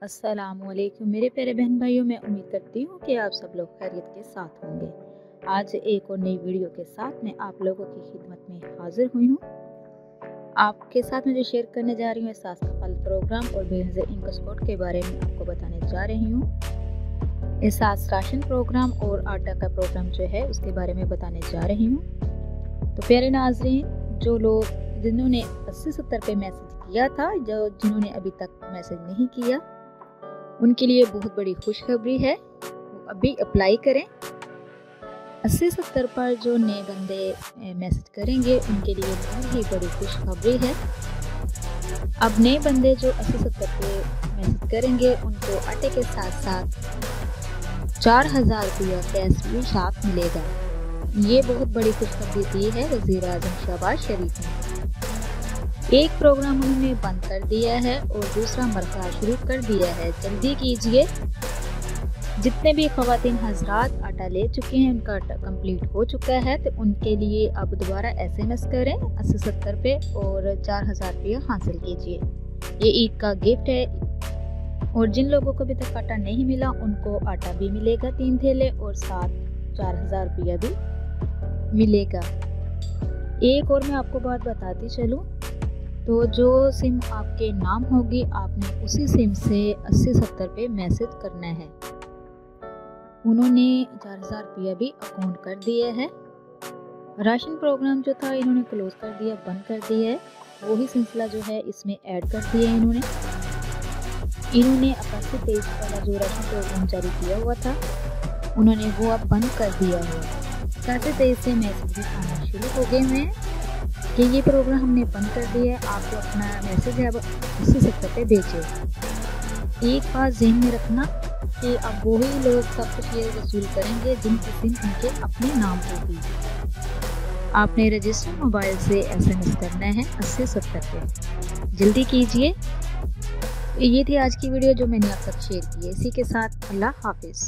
अस्सलामुअलैकुम मेरे प्यारे बहन भाइयों, मैं उम्मीद करती हूँ कि आप सब लोग खैरियत के साथ होंगे। आज एक और नई वीडियो के साथ मैं आप लोगों की खिदमत में हाजिर हुई हूँ। आपके साथ मैं जो शेयर करने जा रही हूँ सास का फल प्रोग्राम और बेनज़ीर इंक स्पॉट के बारे में आपको बताने जा रही हूँ। एहसास राशन प्रोग्राम और आटा का प्रोग्राम जो है उसके बारे में बताने जा रही हूँ। तो प्यारे नाज़रीन, जो लोग जिन्होंने 80-70 पे मैसेज किया था, जिन्होंने अभी तक मैसेज नहीं किया, उनके लिए बहुत बड़ी खुशखबरी है। वो अभी अप्लाई करें। 80-70 पर जो नए बंदे मैसेज करेंगे उनके लिए बहुत ही बड़ी खुशखबरी है। अब नए बंदे जो 80-70 पे मैसेज करेंगे उनको आटे के साथ साथ 4000 रुपया कैश भी साथ मिलेगा। ये बहुत बड़ी खुशखबरी दी है वज़ीर आज़म शहबाज शरीफ ने। एक प्रोग्राम उन्होंने बंद कर दिया है और दूसरा मरहला शुरू कर दिया है। जल्दी कीजिए। जितने भी ख़वातीन हजरात आटा ले चुके हैं, उनका आटा कंप्लीट हो चुका है, तो उनके लिए अब दोबारा SMS करें 80-70 पे और 4000 रुपया हासिल कीजिए। ये ईद का गिफ्ट है। और जिन लोगों को अभी तक आटा नहीं मिला उनको आटा भी मिलेगा 3 थैले और साथ 4000 रुपया भी मिलेगा। एक और मैं आपको बात बताती चलूँ, तो जो सिम आपके नाम होगी आपने उसी सिम से 80-70 पे मैसेज करना है। उन्होंने 4000 रुपया भी अकाउंट कर दिया है। राशन प्रोग्राम जो था इन्होंने क्लोज कर दिया, बंद कर दिया है। वही सिलसिला जो है इसमें ऐड कर दिया है इन्होंने 88-23 वाला जो राशन प्रोग्राम जारी किया हुआ था उन्होंने वो अब बंद कर दिया है। 23 से मैसेज भी आना शुरू हो गए हैं कि ये प्रोग्राम हमने बंद कर दिया है, आपको अपना मैसेज है अब 80-70 पे भेजें। एक बात ज़हन में रखना कि अब वही लोग सब कुछ ये वसूल करेंगे जिनकी सिम उनके अपने नाम होगी। आपने रजिस्टर मोबाइल से SMS करना है 80-70 पे। जल्दी कीजिए। ये थी आज की वीडियो जो मैंने आप तक शेयर की है। इसी के साथ अल्लाह हाफिज़।